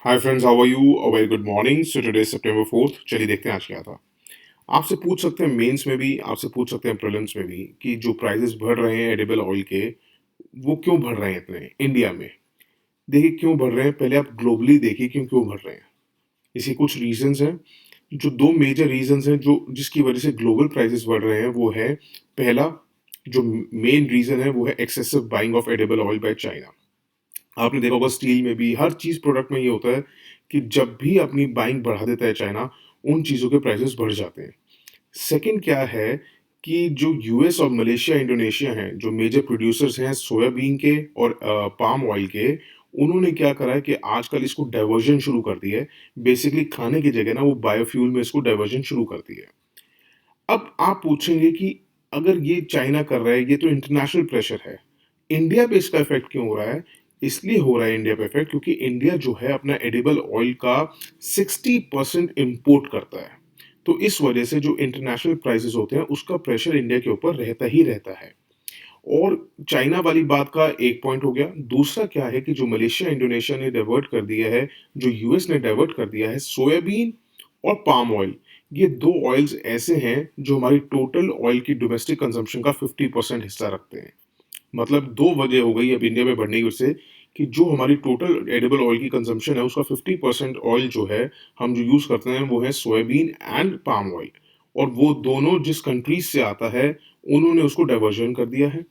Hi friends, how are you? A very good morning. So today September 4th। चलिए देखते हैं आज क्या था। आपसे पूछ सकते हैं मेंस में भी, आपसे पूछ सकते हैं प्रीलिम्स में भी कि जो प्राइसेस बढ़ रहे हैं एडिबल ऑयल के, वो क्यों बढ़ रहे हैं इतने इंडिया में। देखिए क्यों बढ़ रहे हैं, पहले आप ग्लोबली देखिए क्यों बढ़ रहे हैं। इसके कुछ रीजंस हैं। जो दो मेजर रीजंस हैं जो जिसकी वजह से ग्लोबल प्राइसेस बढ़ रहे हैं वो है, पहला जो मेन रीजन है वो है excessive buying of edible oil by China. आपने देखा होगा स्टील में भी, हर चीज प्रोडक्ट में ये होता है कि जब भी अपनी बाइंग बढ़ा देता है चाइना, उन चीजों के प्राइसेस बढ़ जाते हैं। सेकंड क्या है कि जो यूएस और मलेशिया इंडोनेशिया हैं, जो मेजर प्रोड्यूसर्स हैं सोयाबीन के और पाम ऑयल के, उन्होंने क्या करा है कि आजकल इसको डाइवर्जन शुरू कर दिया है। बेसिकली खाने की जगह ना वो बायोफ्यूल में इसको डाइवर्जन शुरू कर दिया है। अब आप पूछेंगे कि अगर ये चाइना कर रहा है, ये तो इंटरनेशनल प्रेशर है, इंडिया पे इसका इफेक्ट क्यों हो रहा है? इसलिए हो रहा है इंडिया पे इफेक्ट क्योंकि इंडिया जो है अपना एडिबल ऑयल का 60% इंपोर्ट करता है। तो इस वजह से जो इंटरनेशनल प्राइसेस होते हैं उसका प्रेशर इंडिया के ऊपर रहता ही रहता है। और चाइना वाली बात का एक पॉइंट हो गया। दूसरा क्या है कि जो मलेशिया इंडोनेशिया ने डाइवर्ट कर दिया है, जो यूएस ने डाइवर्ट कर दिया है सोयाबीन और पाम ऑयल। ये दो ऑयल्स ऐसे हैं जो हमारी टोटल ऑयल की डोमेस्टिक कंजम्पशन का 50% हिस्सा रखते हैं। मतलब दो वजह हो गई अब इंडिया में बढ़ने की वजह से कि जो हमारी टोटल एडिबल ऑयल की कंजम्पशन है उसका 50% ऑयल जो है हम जो यूज़ करते हैं वो है सोयाबीन एंड पाम ऑयल। और वो दोनों जिस कंट्रीज से आता है उन्होंने उसको डाइवर्जन कर दिया है।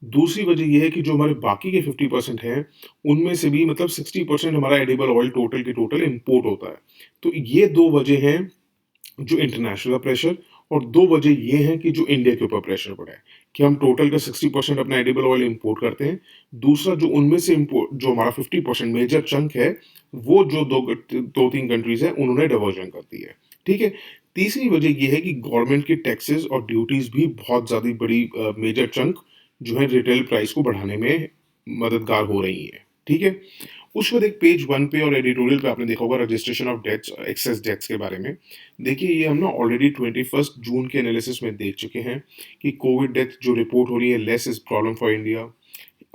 दूसरी वजह ये है कि जो हमारे बाकी के 50% हैं उनमें से भी मतलब 60% हमारा एडिबल ऑयल टोटल के टोटल इंपोर्ट होता है। तो ये दो वजह हैं जो इंटरनेशनल का प्रेशर। और दो वजह ये हैं कि जो इंडिया के ऊपर प्रेशर पड़ा है कि हम टोटल का 60% अपना एडिबल ऑयल इंपोर्ट करते हैं। दूसरा जो उनमें से इम्पोर्ट जो हमारा 50% मेजर चंक है, वो जो दो तीन कंट्रीज है उन्होंने डाइवर्जन कर दी है। ठीक है। तीसरी वजह यह है कि गवर्नमेंट के टैक्सेस और ड्यूटीज भी बहुत ज्यादा बड़ी मेजर चंक जो है रिटेल प्राइस को बढ़ाने में मददगार हो रही है। ठीक है। उसके बाद एक पेज वन पे और एडिटोरियल पे आपने देखा होगा registration of deaths, excess deaths के बारे में। देखिए ये हम ना ऑलरेडी 21 जून के एनालिसिस में देख चुके हैं कि कोविड डेथ जो रिपोर्ट हो रही है less is problem for India.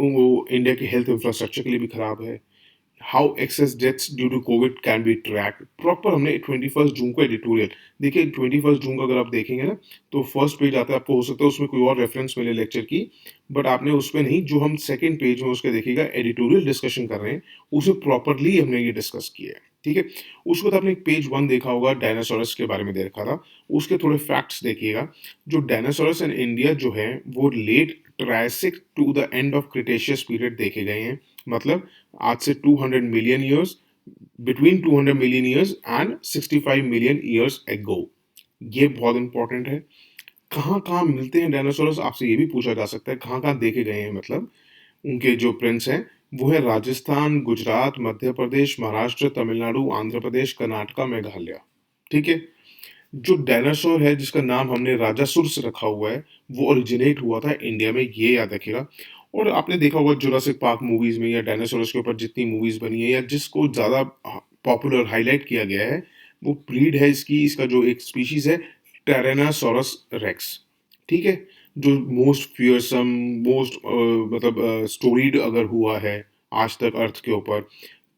वो इंडिया के हेल्थ इंफ्रास्ट्रक्चर के लिए भी खराब है। How excess deaths due to Covid can be track proper. हमने 21 जून को एडिटोरियल देखिए। 21 जून का अगर आप देखेंगे ना तो फर्स्ट पेज आता है, आपको हो सकता है उसमें कोई और रेफरेंस मिले लेक्चर की, बट आपने उस पर नहीं, जो हम सेकंड पेज में उसके देखिएगा एडिटोरियल डिस्कशन कर रहे हैं उसे प्रॉपरली हमने ये डिस्कस किया है। ठीक है। उसके बाद आपने एक पेज वन देखा होगा, डायनासोरस के बारे में देखा था। उसके थोड़े फैक्ट्स देखिएगा। जो डायनासोरस इन इंडिया जो है वो late Triassic to the end of Cretaceous period देखे गए हैं। मतलब आज से 200 million years, between 200 million years and 65 million years ago. ये बहुत इंपॉर्टेंट है। कहाँ कहाँ मिलते हैं डायनासोरस, आपसे ये भी पूछा जा सकता है कहाँ कहाँ देखे गए हैं। मतलब उनके जो प्रिंट्स हैं वो है राजस्थान, गुजरात, मध्य प्रदेश, महाराष्ट्र, तमिलनाडु, आंध्र प्रदेश, कर्नाटका, मेघालय। ठीक है। जो डायनासोर है जिसका नाम हमने राजासुर से रखा हुआ है, वो ओरिजिनेट हुआ था इंडिया में, ये याद रखिएगा। और आपने देखा होगा जुरासिक पार्क मूवीज में या डायनासोरस के ऊपर जितनी मूवीज बनी है या जिसको ज्यादा पॉपुलर हाईलाइट किया गया है, वो ब्रीड है इसकी, इसका जो एक स्पीशीज है टेरानासोरस रेक्स। ठीक है। जो मोस्ट फियरसम, मोस्ट मतलब स्टोरीड अगर हुआ है आज तक अर्थ के ऊपर,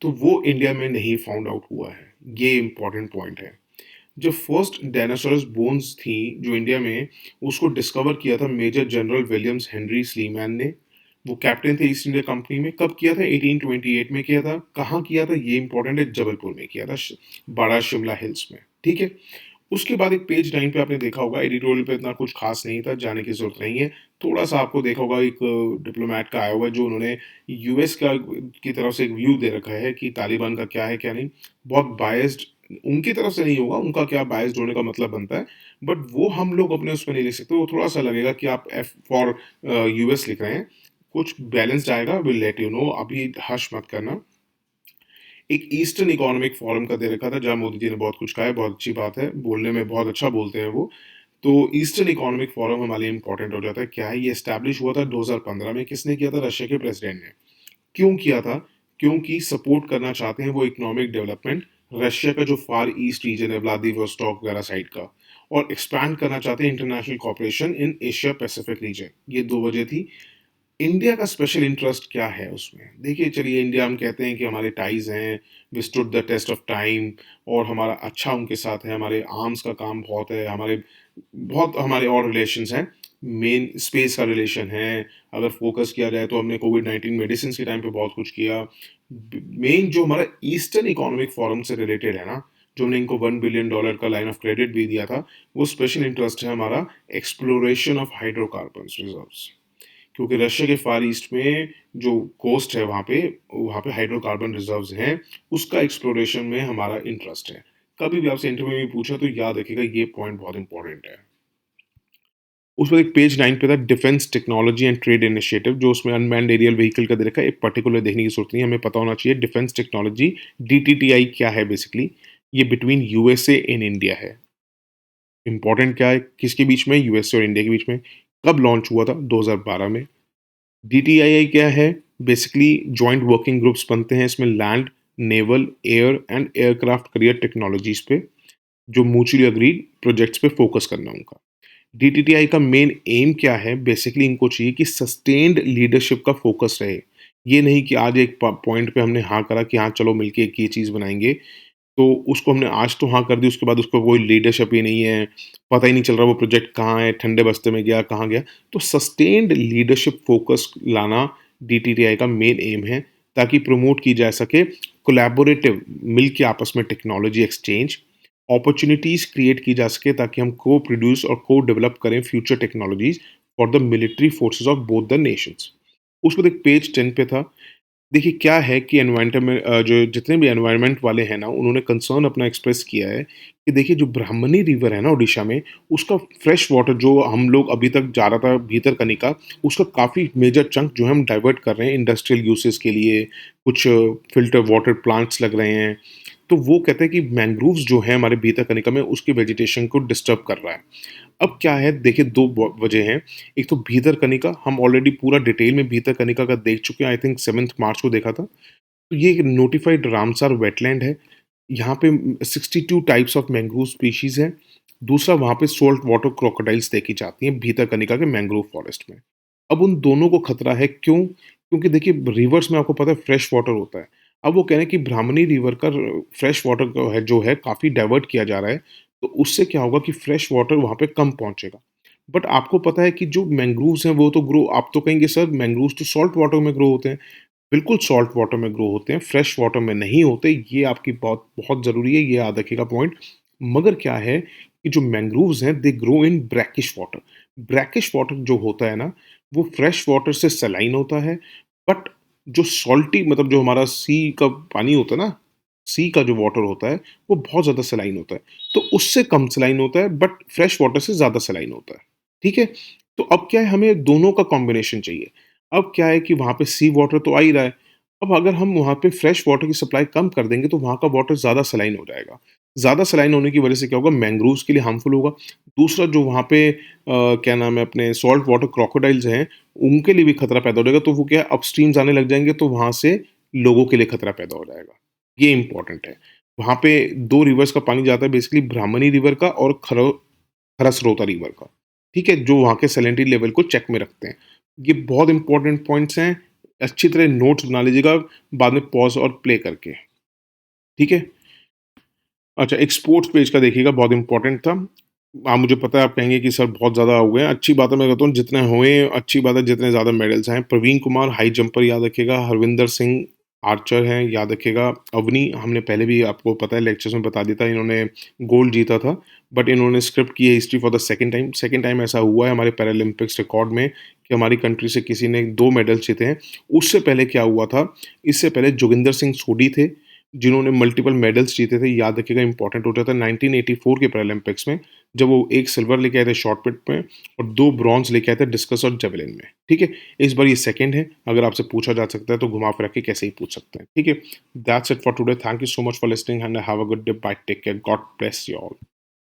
तो वो इंडिया में नहीं फाउंड आउट हुआ है। ये इंपॉर्टेंट पॉइंट है। जो फर्स्ट डायनासोरस बोन्स थी जो इंडिया में, उसको डिस्कवर किया था major general Williams Henry Sleeman ने। वो कैप्टन थे ईस्ट इंडिया कंपनी में। कब किया था? 1828 में किया था। कहाँ किया था ये इंपॉर्टेंट है, जबलपुर में किया था, बड़ा शिमला हिल्स में। ठीक है। उसके बाद एक पेज 9 पे आपने देखा होगा, एडिटोरियल पे इतना कुछ खास नहीं था, जाने की जरूरत नहीं है। थोड़ा सा आपको देखा होगा एक डिप्लोमेट का आया हुआ है जो उन्होंने यूएस का की तरफ से एक व्यू दे रखा है कि तालिबान का क्या है क्या नहीं। बहुत बायस्ड उनकी तरफ से नहीं होगा, उनका क्या बायस्ड होने का मतलब बनता है, बट वो हम लोग अपने उसमें नहीं लिख सकते। वो थोड़ा सा लगेगा कि आप एफ फॉर यूएस लिख रहे हैं। कुछ बैलेंस आएगा, विल लेट यू नो, अभी हर्ष मत करना। एक ईस्टर्न इकोनॉमिक फोरम का दे रखा था जहां मोदी जी ने बहुत कुछ कहा है, बहुत अच्छी बात है, बोलने में बहुत अच्छा बोलते हैं वो। तो ईस्टर्न इकोनॉमिक फोरम हमारे लिए इंपॉर्टेंट हो जाता है। क्या है ये? एस्टैब्लिश हुआ था 2015 में। किसने किया था? रशिया के प्रेसिडेंट ने। क्यों किया था? क्योंकि सपोर्ट करना चाहते हैं वो इकोनॉमिक डेवलपमेंट रशिया का जो फार ईस्ट रीजन है, व्लादिवोस्टॉक वगैरह साइड का, और एक्सपैंड करना चाहते हैं international cooperation in Asia Pacific region. ये दो वजह थी। इंडिया का स्पेशल इंटरेस्ट क्या है उसमें? देखिए चलिए इंडिया हम कहते हैं कि हमारे टाइज़ हैं, we stood the test of time और हमारा अच्छा उनके साथ है, हमारे आर्म्स का काम बहुत है, हमारे बहुत हमारे और रिलेशंस हैं। मेन स्पेस का रिलेशन है, अगर फ़ोकस किया जाए तो हमने कोविड-19 मेडिसिन्स के टाइम पे बहुत कुछ किया। ब मेन जो हमारा ईस्टर्न इकोनॉमिक फोरम से रिलेटेड है ना, जो हमने इनको $1 बिलियन का लाइन ऑफ क्रेडिट भी दिया था, वो स्पेशल इंटरेस्ट है हमारा एक्सप्लोरेशन ऑफ हाइड्रोकार्बन्स रिज़र्व्स। क्योंकि रशिया के फार ईस्ट में जो कोस्ट है वहाँ पे हाइड्रोकार्बन रिजर्व्स हैं, उसका एक्सप्लोरेशन में हमारा इंटरेस्ट है। कभी भी आपसे इंटरव्यू में पूछा तो याद रखिएगा ये पॉइंट बहुत इंपॉर्टेंट है। उसमें एक पेज 9 पे था defence technology and trade initiative जो उसमें अनमैन्ड एरियल व्हीकल का दे रखा है। एक पर्टिकुलर देखने की जरूरत नहीं है, हमें पता होना चाहिए डिफेंस टेक्नोलॉजी डीटीटीआई क्या है बेसिकली। ये बिटवीन यूएसए एंड इंडिया है। इंपॉर्टेंट क्या है किसके बीच में? यूएसए और इंडिया के बीच में। कब लॉन्च हुआ था? 2012 में। डीटीआईआई क्या है? बेसिकली जॉइंट वर्किंग ग्रुप्स बनते हैं इसमें land, naval, air and aircraft carrier technologies पे जो म्यूचुअली अग्रीड प्रोजेक्ट्स पे फोकस करना है उनका। डीटीटीआई का मेन एम क्या है? बेसिकली इनको चाहिए कि सस्टेन्ड लीडरशिप का फोकस रहे। ये नहीं कि आज एक पॉइंट पे हमने हाँ करा कि हाँ चलो मिलके एक ये चीज़ बनाएंगे, तो उसको हमने आज तो हाँ कर दी, उसके बाद उसको कोई लीडरशिप ही नहीं है, पता ही नहीं चल रहा वो प्रोजेक्ट कहाँ है, ठंडे बस्ते में गया, कहाँ गया। तो सस्टेन्ड लीडरशिप फ़ोकस लाना डीटीटीआई का मेन एम है, ताकि प्रमोट की जा सके कोलैबोरेटिव मिल के आपस में टेक्नोलॉजी एक्सचेंज, अपॉर्च्युनिटीज़ क्रिएट की जा सके ताकि हम को-प्रोड्यूस और को-डेवलप करें future technologies for the military forces of both the Nations. उसके बाद एक पेज 10 पे था। देखिए क्या है कि एनवायरनमेंट में जो जितने भी एनवायरनमेंट वाले हैं ना, उन्होंने कंसर्न अपना एक्सप्रेस किया है कि देखिए जो ब्राह्मणी रिवर है ना ओडिशा में, उसका फ्रेश वाटर जो हम लोग अभी तक जा रहा था भीतरकनिका, उसका काफ़ी मेजर चंक जो है हम डाइवर्ट कर रहे हैं इंडस्ट्रियल यूसेज के लिए, कुछ फ़िल्टर वाटर प्लांट्स लग रहे हैं। तो वो कहते हैं कि मैंग्रोव्स जो हैं हमारे भीतरकनिका में, उसकी वेजिटेशन को डिस्टर्ब कर रहा है। अब क्या है देखिए 2 वजह हैं। एक तो भीतरकनिका हम ऑलरेडी पूरा डिटेल में भीतरकनिका का देख चुके हैं, आई थिंक 7th मार्च को देखा था। तो ये एक नोटिफाइड रामसर वेटलैंड है। यहाँ पे 62 टाइप्स ऑफ मैंग्रोव स्पीशीज़ हैं। दूसरा वहाँ पे साल्ट वाटर क्रोकोडाइल्स देखी जाती हैं भीतरकनिका के मैंग्रोव फॉरेस्ट में। अब उन दोनों को खतरा है क्यों? क्योंकि देखिए रिवर्स में आपको पता है फ्रेश वाटर होता है। अब वो कह रहे हैं कि ब्राह्मणी रिवर का फ्रेश वाटर जो है काफ़ी डाइवर्ट किया जा रहा है, तो उससे क्या होगा कि फ्रेश वाटर वहाँ पे कम पहुँचेगा। बट आपको पता है कि जो मैंग्रोव्स हैं वो तो ग्रो, आप तो कहेंगे सर मैंग्रोव्स तो सॉल्ट वाटर में ग्रो होते हैं। बिल्कुल सॉल्ट वाटर में ग्रो होते हैं, फ्रेश वाटर में नहीं होते, ये आपकी बहुत बहुत ज़रूरी है, ये याद रखिएगा पॉइंट। मगर क्या है कि जो मैंग्रोव्स हैं they grow in brackish water. Brackish water जो होता है ना, वो फ्रेश वाटर से सलाइन होता है, बट जो सॉल्टी मतलब जो हमारा सी का पानी होता है ना, सी का जो वाटर होता है, वो बहुत ज़्यादा सलाइन होता है। तो उससे कम सलाइन होता है बट फ्रेश वाटर से ज़्यादा सलाइन होता है, ठीक है? तो अब क्या है हमें दोनों का कॉम्बिनेशन चाहिए। अब क्या है कि वहाँ पे सी वाटर तो आ ही रहा है। अब अगर हम वहाँ पे फ्रेश वाटर की सप्लाई कम कर देंगे तो वहाँ का वाटर ज़्यादा सलाइन हो जाएगा। ज़्यादा सलाइन होने की वज़ह से क्या होगा मैंग्रोव्स के लिए हार्मफुल होगा। दूसरा जो वहाँ पे क्या नाम है अपने सॉल्ट वाटर क्रोकोडाइल्स हैं, उनके लिए भी खतरा पैदा हो जाएगा तो वो क्या है अपस्ट्रीम्स आने लग जाएँगे तो वहाँ से लोगों के लिए खतरा पैदा हो जाएगा। ये इम्पोर्टेंट है। वहाँ पे 2 रिवर्स का पानी जाता है बेसिकली ब्राह्मणी रिवर का और खरस्रोता रिवर का, ठीक है? जो वहाँ के सैलिनिटी लेवल को चेक में रखते हैं। ये बहुत इंपॉर्टेंट पॉइंट्स हैं, अच्छी तरह नोट्स बना लीजिएगा बाद में पॉज़ और प्ले करके, ठीक है? अच्छा एक स्पोर्ट्स पेज का देखिएगा बहुत इंपॉर्टेंट था। मुझे पता है आप कहेंगे कि सर बहुत ज़्यादा हो गए हैं, अच्छी बात है मैं कहता हूँ जितने हुए अच्छी बात है जितने ज़्यादा मेडल्स आएँ। प्रवीण कुमार हाई जंपर याद रखिएगा, हरविंदर सिंह आर्चर हैं याद रखिएगा, अवनी हमने पहले भी आपको पता है लेक्चर्स में बता दिया था इन्होंने गोल्ड जीता था, बट इन्होंने स्क्रिप्ट की है history for the second time ऐसा हुआ है हमारे पैरालंपिक्स रिकॉर्ड में कि हमारी कंट्री से किसी ने 2 मेडल्स जीते हैं। उससे पहले क्या हुआ था, इससे पहले जोगिंदर सिंह सोढी थे, जिन्होंने मल्टीपल मेडल्स जीते थे, याद रखिएगा इंपॉर्टेंट होता था 1984 के पैरालंपिक्स में, जब वो 1 सिल्वर लेके आए थे शॉट पुट में और 2 ब्रॉन्ज लेके आए थे डिस्कस और जेवलिन में, ठीक है? इस बार ये सेकंड है, अगर आपसे पूछा जा सकता है तो घुमा-फिरा के कैसे ही पूछ सकते हैं, ठीक है? That's it for today, thank you so much for listening and have a good day, bye, take care, God bless you all.